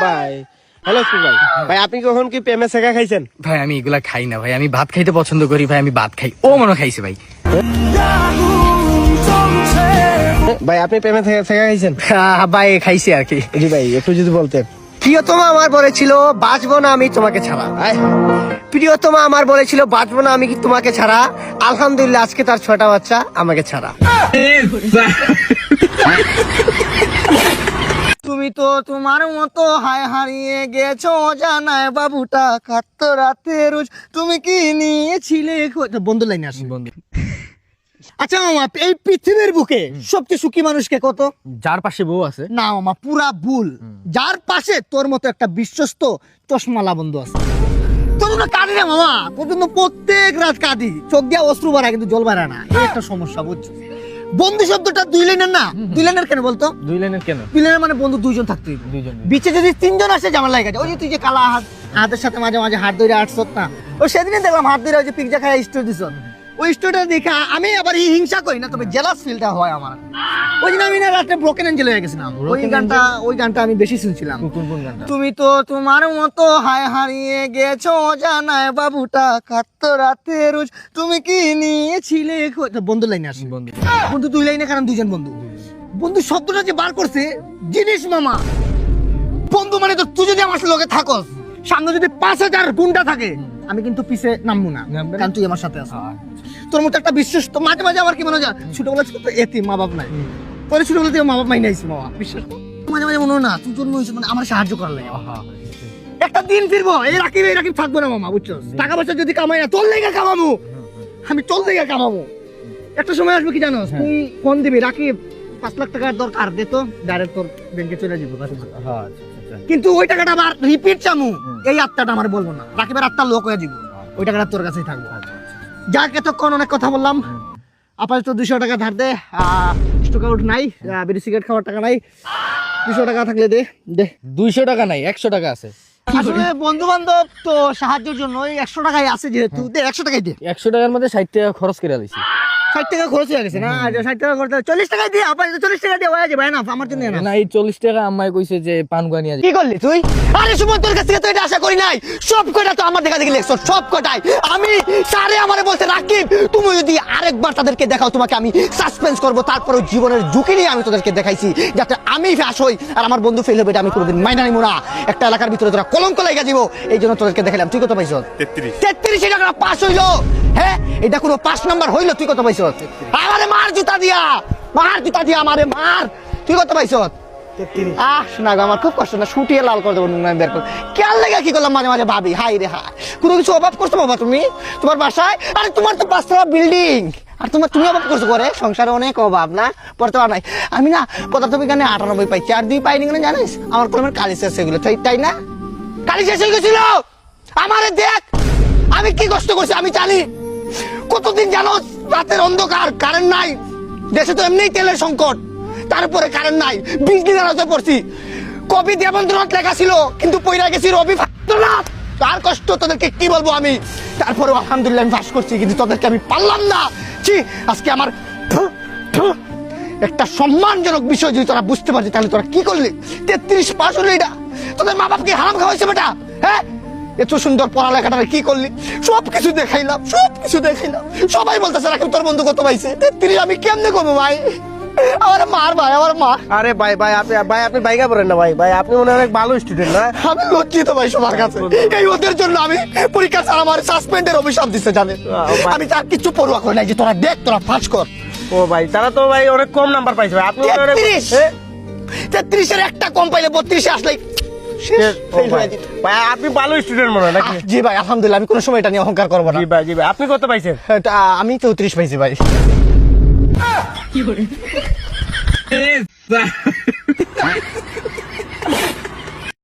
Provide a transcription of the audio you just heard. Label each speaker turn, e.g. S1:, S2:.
S1: ভাই হ্যালো ভাই ভাই আপনি কখন কি প্রেমে শেখা খাইছেন?
S2: ভাই আমি এগুলা খাই না ভাই, আমি ভাত খাইতে পছন্দ করি ভাই, আমি ভাত খাই। ও মনে খাইছে ভাই।
S1: ভাই আপনি প্রেমে শেখা খাইছেন?
S2: ভাই খাইছে আর কি।
S1: জি ভাই একটু যদি বলতেন।
S3: প্রিয়তমা আমার বলেছিল বাঁচবো না আমি তোমাকে ছাড়া। প্রিয়তমা আমার বলেছিল বাঁচবো না আমি তোমাকে ছাড়া। আলহামদুলিল্লাহ আজকে তার 6টা বাচ্চা আমাকে ছাড়া। তুমি তো তোমার মতো হায় হারিয়ে গেছো জানায় বাবুটা কাঁদতো রাতে রোজ। তুমি কি নিয়েছিলে বন্ধু লাইনে আসি বন্ধু। আচ্ছা মামা, এই পৃথিবীর বুকে সবচেয়ে সুখী মানুষকে কত?
S2: যার পাশে বউ আছে।
S3: না মামা, পুরা ভুল। যার পাশে তোর মতো একটা বিশ্বস্ত চশমালা বন্ধু আছে। তোর জন্য কাঁদি না মামা, তোর জন্য প্রত্যেক রাত কাঁদি। চোখ দিয়ে অশ্রু বাড়ায় কিন্তু জল বাড়ায় না, এই একটা সমস্যা বুঝছো। বন্ধু শব্দটা 2 লাইনের না? 2 লাইনের কেন বলতো?
S2: 2 লাইনের কেন?
S3: 2 লাইনের মানে বন্ধু 2 জন থাকতেই। বিচে যদি 3 জন আসে জামাল লাগে। ওই যে তুই যে কালা হাতের সাথে মাঝে মাঝে হাত ধরে আটছত না, ও সেদিনে দেখলাম হাত ধরে ওই যে পিজ্জা খায় স্টোরি দিছ। ওই স্টোরিটা দেখে আমি আবার হিংসা করি না, তবে জেলাস ফিলটা হয় আমার। ওই দিন আমি না রাতে ব্রোকেন এঞ্জেল হয়ে গেছিলাম। ওই গানটা আমি বেশি শুনছিলাম।
S2: কোন গানটা?
S3: তুমি তো তোমার মতো হায় হারিয়ে গেছো জানায় বাবুটা কাঁদতো রাতে রোজ। তুমি কি নিয়েছিলে বন্ধু লাইনে আসি বন্ধু 2 লাইনে, কারণ 2 জন বন্ধু। বন্ধু শব্দটা যে বার করছে জিনিস মামা। বন্ধু মানে তো তুই যদি আমার লগে থাকস, সামনে যদি 5000 গুন্ডা থাকে, আমি কিন্তু পিছে নামবো না, কারণ তুই আমার সাথে আছিস। তোর মতো একটা বিশ্বাস তো মাঝে মাঝে আমার কি মনে হয়, ছোটবেলা ছিল তো এতিম, মা বাপ নাই। পরে ছোটবেলা থেকে মা বাপ মাই নাইছি মামা, বিশ্বাস মাঝে মাঝে মনে হয় না তুই জন্ম হয়েছে মানে আমার সাহায্য করার লাগে। একটা দিন ফিরবো, এই রাকিব থাকবো না মামা, বুঝছো। টাকা পয়সা যদি কামাই না, তোর লেগে কামাবো, আমি তোর লেগে কামাবো। একটা সময় আসবে কি জানো, তুই ফোন দিবি, রাকিব 5 লাখ টাকার দরকার দে তো, ডাইরেক্ট তোর ব্যাংকে চলে যাবো। কিন্তু ওই টাকাটা আবার রিপিট চামু, এই আত্মাটা আমার বলবো না, রাকিবের আত্মা লোক হয়ে যাবো, ওই টাকাটা তোর কাছেই থাকবো। যাক এতক্ষণ অনেক কথা বললাম, আপাতত 200 টাকা ধার দে। স্টক আউট নাই, বিড়ি সিগারেট খাওয়ার টাকা নাই। 200 টাকা থাকলে দে দে।
S2: 200 টাকা নাই, 100 টাকা আছে।
S3: আসলে বন্ধু বান্ধব তো সাহায্যের জন্য ওই 100 টাকাই আছে, যেহেতু দে 100 টাকাই দে।
S2: 100 টাকার মধ্যে 60 টাকা খরচ করে দিছি।
S3: 60 টাকা খরচ হয়ে গেছে না? 60 টাকা খরচ, 40 টাকাই দিয়ে, আপাতত 40 টাকা দিয়ে হয়ে যাবে না আমার জন্য।
S2: না এই 40 টাকা আম্মাই কইছে যে পানগুয়া নিয়ে
S3: কি করলি তুই? আরে সুমন, তোর কাছ থেকে তো এটা আশা করি নাই। সব কয়টা তো আমার দেখা দেখি লেখছ, সব কয়টাই। আমি স্যারে আমারে বলতে, রাকিব তুমি যদি আরেকবার তাদেরকে দেখাও তোমাকে আমি সাসপেন্স করব। তারপরে জীবনের ঝুঁকি নিয়ে আমি তোদেরকে দেখাইছি, যাতে আমি ফেস হই আর আমার বন্ধু ফেল হবে, এটা আমি কোনোদিন মাইনা নিব না। একটা এলাকার ভিতরে তোরা কলঙ্ক লাগা দিব, এই জন্য তোদেরকে দেখাইলাম। তুই কত পাইছ? 33 টাকা পাস হইলো। হ্যাঁ, এটা কোনো 5 নাম্বার হইলো? তুই কত পাইছ? আমারে মার জুতা দিয়া, আমারে মার। তুই কত পাইছ? শোনা গো, আমার খুব কষ্ট না, শুটিয়ে লাল করে দেবো, বের করে কেয়ার লেগে কি করলাম মাঝে মাঝে ভাবি, হাই রে হাই, কোনো কিছু অভাব করছো বাবা তুমি তোমার বাসায়? আরে তোমার তো 5তলা বিল্ডিং, আর তুমি অভাব করছো করে, সংসারে অনেক অভাব না, পড়তে পার নাই। আমি না পদার্থবিজ্ঞানে 98 পাইছি, আর 2 পাইনি কেন জানিস? আমার কলমের কালি শেষ হয়ে গেলো, তাই না? কালি শেষ হয়ে গেছিল। আমারে দেখ আমি কি কষ্ট করছি আমি জানি। কতদিন জানো, রাতের অন্ধকার, কারেন্ট নাই, দেশে তো এমনিই তেলের সংকট, তারপরে কারেন্ট নাই, বিজলি দাঁড়াতে পড়ছি। কবি দেবেন্দ্রনাথ লেখা ছিল, কিন্তু পয়রা গেছি রবীন্দ্রনাথ। তার কষ্ট তোদেরকে কি বলবো আমি। তারপরে আলহামদুলিল্লাহ আমি পাস করছি, কিন্তু তোদেরকে আমি পারলাম না। আজকে আমার একটা সম্মানজনক বিষয় যদি তোরা বুঝতে পারছি, তাহলে তোরা কি করলি? 33 পাস হলো, এটা তোদের মা বাপকে হারাম খাওয়াইছে বেটা। হ্যাঁ, এত সুন্দর পড়ালেখাটা কি করলি? সবকিছু দেখাইলাম। সবাই বলতেছে রাকিব তোর বন্ধু কত পাইছে? 33। আমি কেমনে করবো ভাই? আমার মার ভাই, আমার মা।
S1: আরে আপনি বাইকা পড়েন না ভাই আপনি মনে অনেক ভালো স্টুডেন্ট না?
S3: আমি লজ্জিত ভাই সবার কাছে। এই ওদের জন্য আমি পরীক্ষা ছাড়া আমার সাসপেন্ডের অভিশাপ দিচ্ছে, জানেন? আমি তার কিছু পড়ুয়া করে নাই, যে তোরা দেখ, তোরা পাস কর।
S1: ও ভাই, তারা তো ভাই অনেক কম নাম্বার পাইছে ভাই। আপনি
S3: 33 এর একটা কম পাইলে 32 এ আসলে
S1: ভাই আপনি ভালো স্টুডেন্ট মনে হয় নাকি?
S3: জি ভাই আলহামদুলিল্লাহ, আমি কোনো সময় এটা নিয়ে অহংকার করবো না।
S1: জি ভাই আপনি কত পাইছেন?
S3: আমি 34 পাইছি ভাই। কি করে